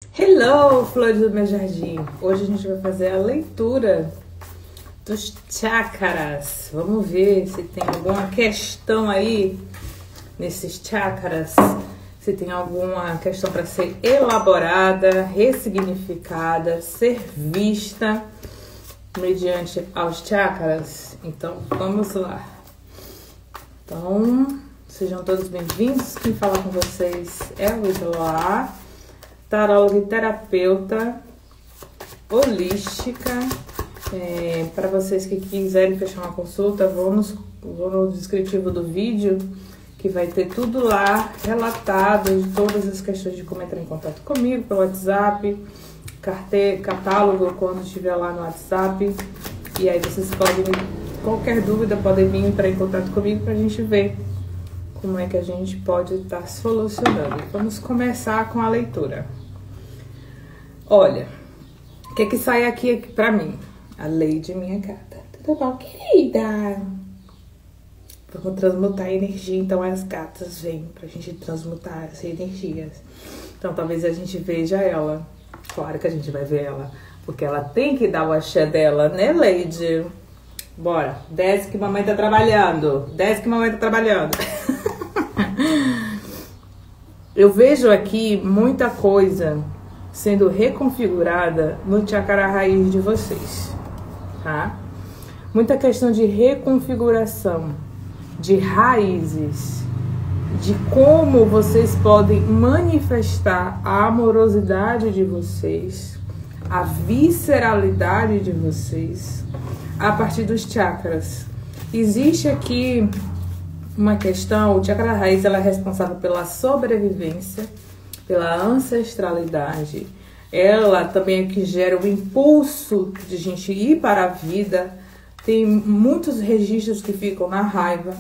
Hello, flores do meu jardim! Hoje a gente vai fazer a leitura dos chakras. Vamos ver se tem alguma questão aí nesses chakras, se tem alguma questão para ser elaborada, ressignificada, ser vista mediante aos chakras. Então, vamos lá. Então, sejam todos bem-vindos. Quem fala com vocês é o Idoá, taróloga e terapeuta holística. Para vocês que quiserem fechar uma consulta, vou no descritivo do vídeo, que vai ter tudo lá relatado, de todas as questões de como entrar em contato comigo pelo WhatsApp, catálogo quando estiver lá no WhatsApp. E aí vocês podem, qualquer dúvida, podem vir entrar em contato comigo para a gente ver como é que a gente pode estar solucionando. Vamos começar com a leitura. Olha, o que é que sai aqui pra mim? A Lady, minha gata. Tudo bom, querida? Vamos transmutar a energia, então as gatas vêm pra gente transmutar as energias. Então talvez a gente veja ela. Claro que a gente vai ver ela, porque ela tem que dar o axé dela, né, Lady? Bora, desce que mamãe tá trabalhando. Desce que mamãe tá trabalhando. Eu vejo aqui muita coisa sendo reconfigurada no chakra raiz de vocês, tá? Muita questão de reconfiguração, de raízes, de como vocês podem manifestar a amorosidade de vocês, a visceralidade de vocês, a partir dos chakras. Existe aqui uma questão, o chakra raiz, ela é responsável pela sobrevivência, pela ancestralidade. Ela também é que gera o impulso de a gente ir para a vida. Tem muitos registros que ficam na raiva.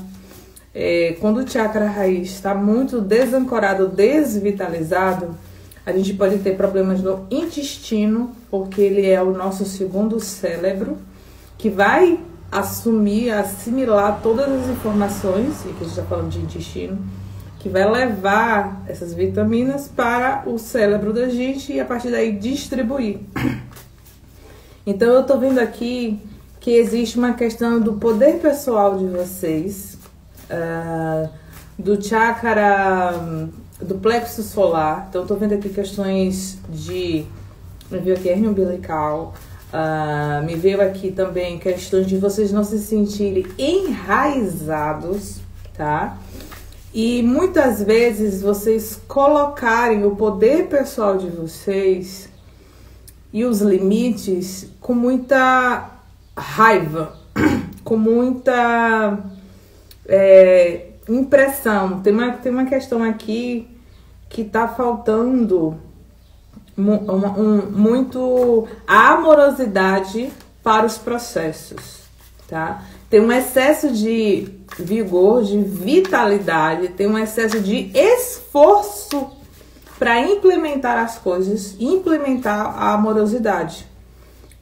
Quando o chakra raiz está muito desancorado, desvitalizado, a gente pode ter problemas no intestino, porque ele é o nosso segundo cérebro, que vai assimilar todas as informações, e que a gente está falando de intestino, que vai levar essas vitaminas para o cérebro da gente e a partir daí distribuir. Então eu tô vendo aqui que existe uma questão do poder pessoal de vocês, do chakra, do plexo solar. Então eu tô vendo aqui questões de, me veio aqui hernia umbilical, me veio aqui também questões de vocês não se sentirem enraizados, tá? E muitas vezes vocês colocarem o poder pessoal de vocês e os limites com muita raiva, com muita impressão. Tem uma questão aqui que tá faltando muito a amorosidade para os processos, tá? Tem um excesso de vigor, de vitalidade, tem um excesso de esforço para implementar as coisas, implementar a amorosidade,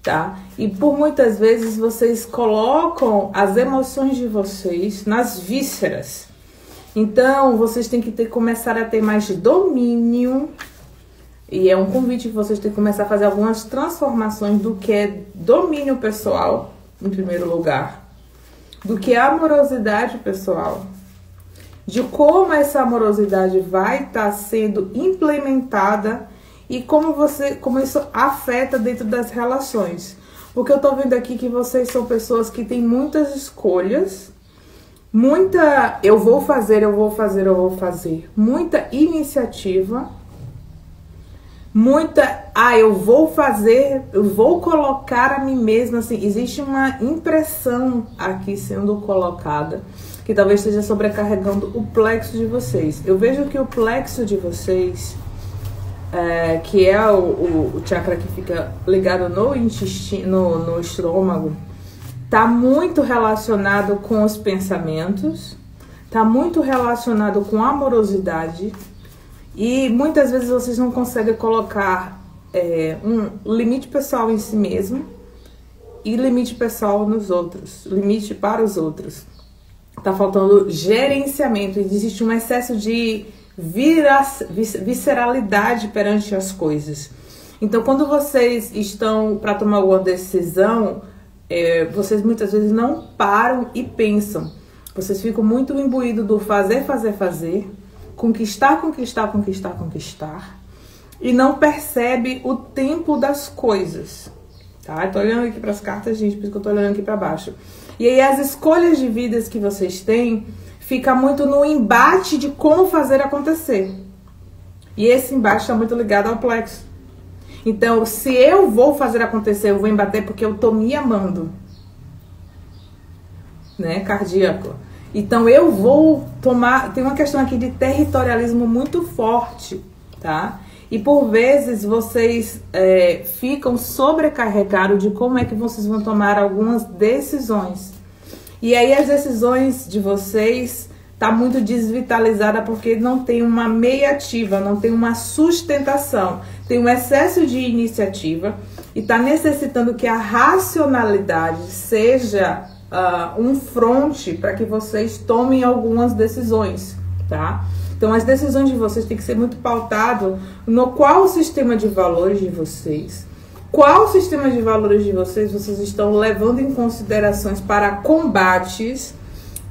tá? E por muitas vezes vocês colocam as emoções de vocês nas vísceras. Então, vocês têm que começar a ter mais domínio. E é um convite que vocês têm que começar a fazer algumas transformações do que é domínio pessoal, em primeiro lugar, do que é amorosidade pessoal, de como essa amorosidade vai estar sendo implementada e como isso afeta dentro das relações. Porque eu tô vendo aqui que vocês são pessoas que têm muitas escolhas, muita eu vou fazer, muita iniciativa, muita, eu vou fazer, eu vou colocar a mim mesma, assim, existe uma impressão aqui sendo colocada, que talvez esteja sobrecarregando o plexo de vocês. Eu vejo que o plexo de vocês, que é o chakra que fica ligado no intestino, no estômago, tá muito relacionado com os pensamentos, tá muito relacionado com a amorosidade. E muitas vezes vocês não conseguem colocar um limite pessoal em si mesmo e limite pessoal nos outros, limite para os outros. Tá faltando gerenciamento, existe um excesso de visceralidade perante as coisas. Então, quando vocês estão para tomar alguma decisão, vocês muitas vezes não param e pensam. Vocês ficam muito imbuídos do fazer, conquistar, e não percebe o tempo das coisas. Tá? Tô olhando aqui para as cartas, gente, por isso que eu tô olhando aqui para baixo. E aí as escolhas de vidas que vocês têm fica muito no embate de como fazer acontecer. E esse embate está muito ligado ao plexo. Então, se eu vou fazer acontecer, eu vou embater porque eu tô me amando. Né? Cardíaco. Então, eu vou tomar... Tem uma questão aqui de territorialismo muito forte, tá? E, por vezes, vocês ficam sobrecarregados de como é que vocês vão tomar algumas decisões. E aí, as decisões de vocês tá muito desvitalizada porque não tem uma meia ativa, não tem uma sustentação. Tem um excesso de iniciativa e tá necessitando que a racionalidade seja um fronte para que vocês tomem algumas decisões, tá? Então, as decisões de vocês têm que ser muito pautado no qual o sistema de valores de vocês, qual sistema de valores de vocês estão levando em considerações para combates,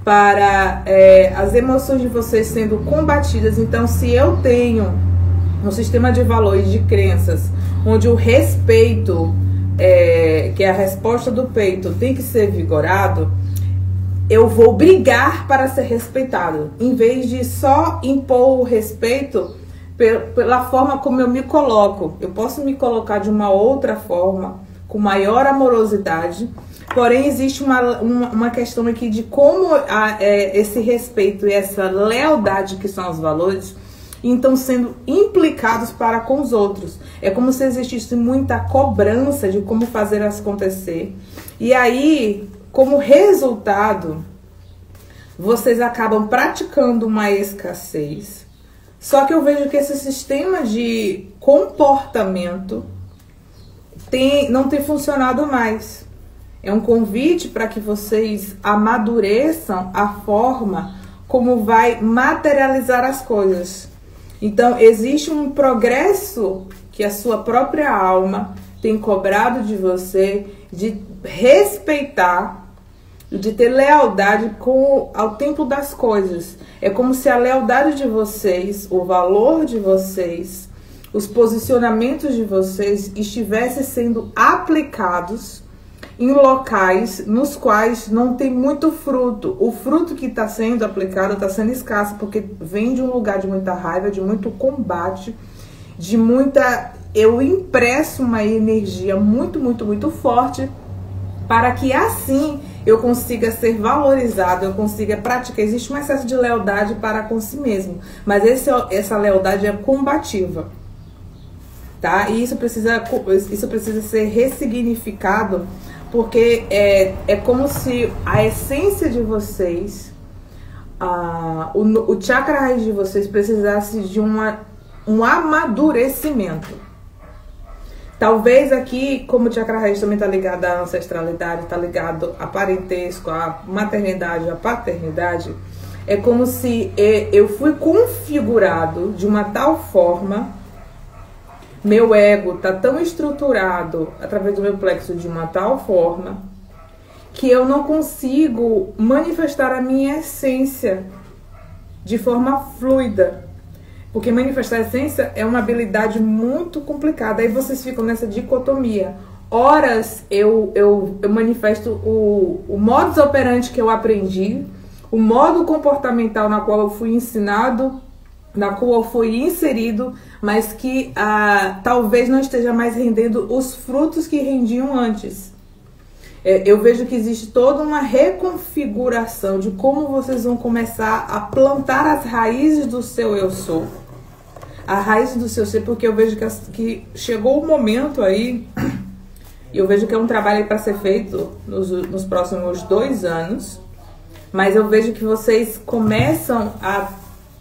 para as emoções de vocês sendo combatidas. Então, se eu tenho um sistema de valores, de crenças, onde o respeito, que é a resposta do peito, tem que ser vigorado, eu vou brigar para ser respeitado, em vez de só impor o respeito pela forma como eu me coloco. Eu posso me colocar de uma outra forma, com maior amorosidade, porém existe uma questão aqui de como esse respeito e essa lealdade, que são os valores, estão sendo implicados para com os outros. É como se existisse muita cobrança de como fazer acontecer. E aí, como resultado, vocês acabam praticando uma escassez. Só que eu vejo que esse sistema de comportamento não tem funcionado mais. É um convite para que vocês amadureçam a forma como vai materializar as coisas. Então, existe um progresso que a sua própria alma tem cobrado de você, de respeitar, de ter lealdade ao tempo das coisas. É como se a lealdade de vocês, o valor de vocês, os posicionamentos de vocês estivessem sendo aplicados em locais nos quais não tem muito fruto. O fruto que está sendo aplicado está sendo escasso, porque vem de um lugar de muita raiva, de muito combate, de muita... Eu impresso uma energia muito, muito, muito forte para que assim eu consiga ser valorizado, eu consiga praticar. Existe um excesso de lealdade para com si mesmo, mas essa lealdade é combativa, tá? E isso precisa ser ressignificado, porque é como se a essência de vocês, o chakra raiz de vocês precisasse de um amadurecimento. Talvez aqui, como o chakra raiz também está ligado à ancestralidade, está ligado a parentesco, à maternidade, à paternidade, é como se eu fui configurado de uma tal forma, meu ego está tão estruturado através do meu plexo de uma tal forma, que eu não consigo manifestar a minha essência de forma fluida. Porque manifestar a essência é uma habilidade muito complicada. Aí vocês ficam nessa dicotomia. Horas eu manifesto o modus operandi que eu aprendi, o modo comportamental na qual eu fui ensinado, na qual eu fui inserido, mas que talvez não esteja mais rendendo os frutos que rendiam antes. Eu vejo que existe toda uma reconfiguração de como vocês vão começar a plantar as raízes do seu eu sou. A raiz do seu ser, porque eu vejo que chegou o momento aí, e eu vejo que é um trabalho para ser feito nos próximos 2 anos, mas eu vejo que vocês começam a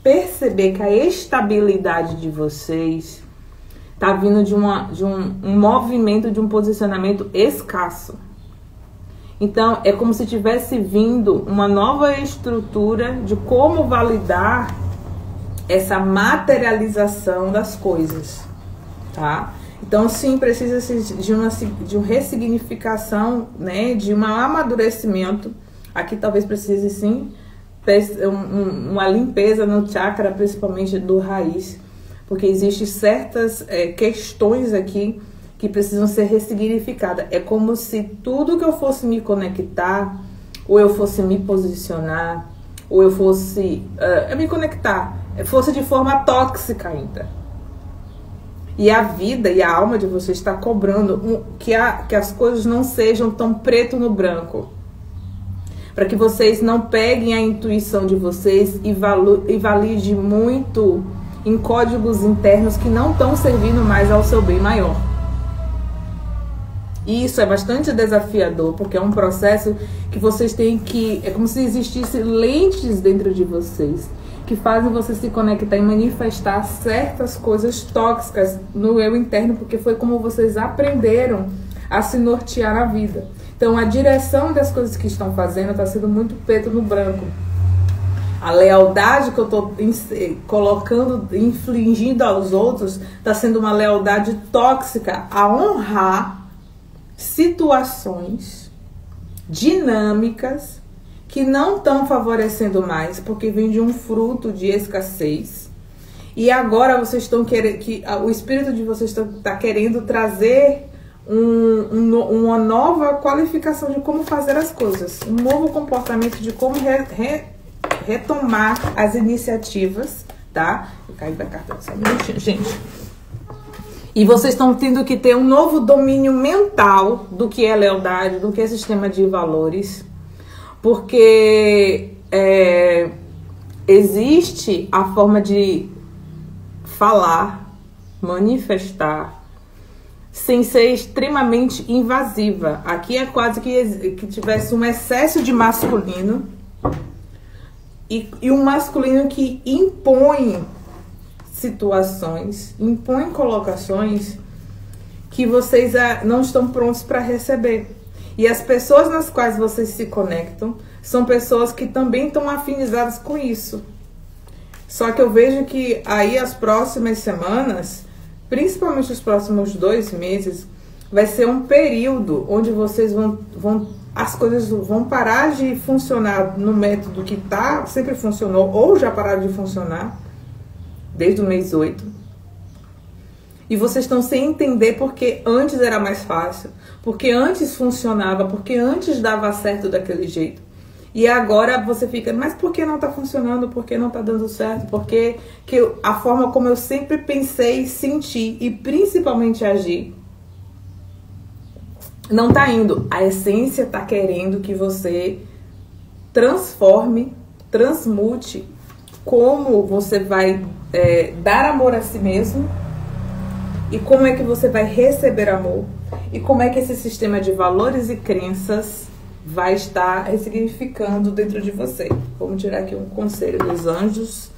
perceber que a estabilidade de vocês está vindo de um movimento, de um posicionamento escasso. Então, é como se tivesse vindo uma nova estrutura de como validar essa materialização das coisas, tá? Então, sim, precisa de uma ressignificação, né, de um amadurecimento. Aqui talvez precise, sim, uma limpeza no chakra, principalmente do raiz, porque existem certas questões aqui que precisam ser ressignificadas. É como se tudo que eu fosse me conectar, ou eu fosse me posicionar, ou eu fosse me conectar, fosse de forma tóxica ainda. E a vida e a alma de vocês está cobrando que as coisas não sejam tão preto no branco. Para que vocês não peguem a intuição de vocês e validem muito em códigos internos que não estão servindo mais ao seu bem maior. E isso é bastante desafiador, porque é um processo que vocês têm que... É como se existissem lentes dentro de vocês, que fazem você se conectar e manifestar certas coisas tóxicas no eu interno, porque foi como vocês aprenderam a se nortear na vida. Então, a direção das coisas que estão fazendo está sendo muito preto no branco. A lealdade que eu estou colocando, infligindo aos outros, está sendo uma lealdade tóxica a honrar situações dinâmicas que não estão favorecendo mais, porque vem de um fruto de escassez. E agora vocês estão querendo, o espírito de vocês está querendo trazer uma nova qualificação de como fazer as coisas, um novo comportamento de como retomar as iniciativas, tá? Eu caí da carta, só um minutinho, gente. E vocês estão tendo que ter um novo domínio mental do que é lealdade, do que é sistema de valores, porque existe a forma de falar, manifestar, sem ser extremamente invasiva. Aqui é quase que tivesse um excesso de masculino e um masculino que impõe situações, impõe colocações que vocês não estão prontos para receber. E as pessoas nas quais vocês se conectam são pessoas que também estão afinizadas com isso. Só que eu vejo que aí as próximas semanas, principalmente os próximos 2 meses, vai ser um período onde vocês as coisas vão parar de funcionar no método que sempre funcionou, ou já pararam de funcionar, desde o mês 8. E vocês estão sem entender porque antes era mais fácil, porque antes funcionava, porque antes dava certo daquele jeito. E agora você fica, mas por que não tá funcionando? Por que não tá dando certo? Porque a forma como eu sempre pensei, senti e principalmente agi não tá indo. A essência tá querendo que você transforme, transmute como você vai dar amor a si mesmo e como é que você vai receber amor e como é que esse sistema de valores e crenças vai estar ressignificando dentro de você. Vamos tirar aqui um conselho dos anjos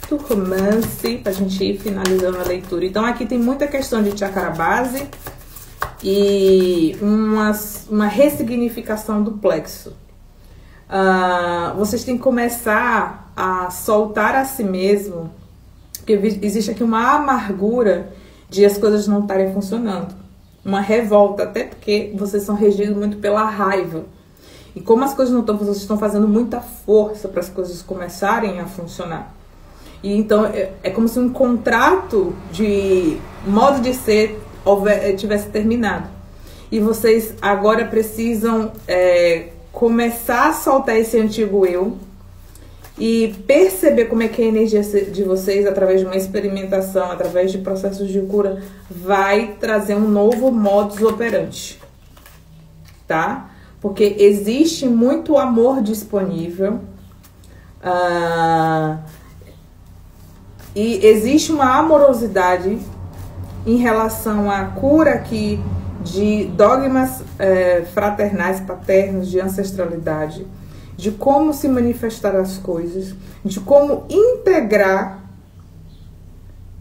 do romance pra gente ir finalizando a leitura. Então aqui tem muita questão de chakra base e uma ressignificação do plexo. Vocês têm que começar a soltar a si mesmo, porque existe aqui uma amargura de as coisas não estarem funcionando. Uma revolta, até porque vocês são regidos muito pela raiva. E como as coisas não estão, vocês estão fazendo muita força para as coisas começarem a funcionar. E então é como se um contrato de modo de ser tivesse terminado. E vocês agora precisam começar a soltar esse antigo eu e perceber como é que a energia de vocês, através de uma experimentação, através de processos de cura, vai trazer um novo modus operandi, tá? Porque existe muito amor disponível e existe uma amorosidade em relação à cura aqui de dogmas fraternais, paternos, de ancestralidade, de como se manifestar as coisas, de como integrar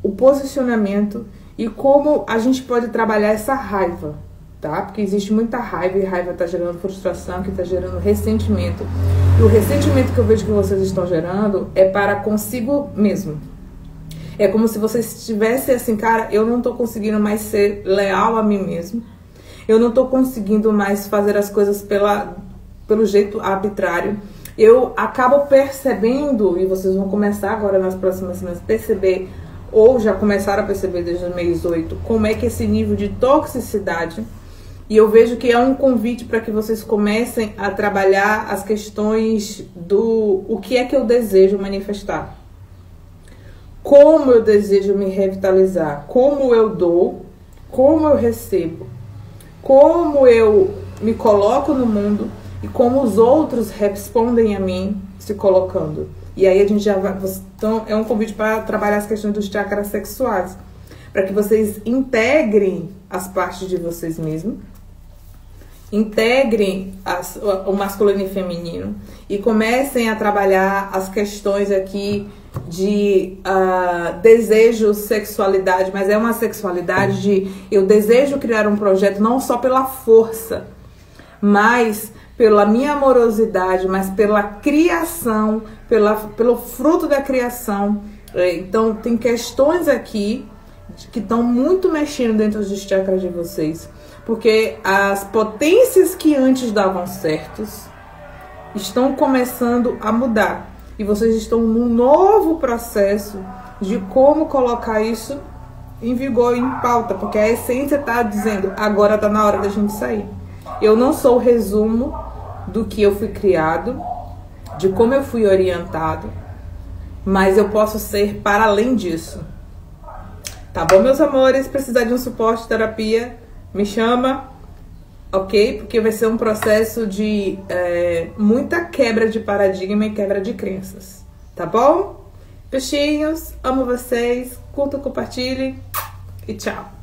o posicionamento e como a gente pode trabalhar essa raiva, tá? Porque existe muita raiva, e raiva tá gerando frustração, que tá gerando ressentimento. E o ressentimento que eu vejo que vocês estão gerando é para consigo mesmo. É como se vocês estivessem assim, cara, eu não tô conseguindo mais ser leal a mim mesmo. Eu não tô conseguindo mais fazer as coisas pelo jeito arbitrário. Eu acabo percebendo, e vocês vão começar agora nas próximas semanas a perceber, ou já começaram a perceber desde o mês 8, como é que esse nível de toxicidade, e eu vejo que é um convite para que vocês comecem a trabalhar as questões do o que é que eu desejo manifestar, como eu desejo me revitalizar, como eu dou, como eu recebo, como eu me coloco no mundo e como os outros respondem a mim se colocando. E aí a gente já vai... Então, é um convite para trabalhar as questões dos chakras sexuais. Para que vocês integrem as partes de vocês mesmos. Integrem o masculino e feminino. E comecem a trabalhar as questões aqui de desejo, sexualidade. Mas é uma sexualidade de... Eu desejo criar um projeto não só pela força, mas pela minha amorosidade, mas pela criação, pelo fruto da criação. Então, tem questões aqui que estão muito mexendo dentro dos chakras de vocês. Porque as potências que antes davam certos estão começando a mudar. E vocês estão num novo processo de como colocar isso em vigor, em pauta. Porque a essência está dizendo, agora está na hora da gente sair. Eu não sou o resumo do que eu fui criado, de como eu fui orientado, mas eu posso ser para além disso. Tá bom, meus amores? Se precisar de um suporte, terapia, me chama, ok? Porque vai ser um processo de muita quebra de paradigma e quebra de crenças. Tá bom? Peixinhos, amo vocês, curta, compartilhe e tchau.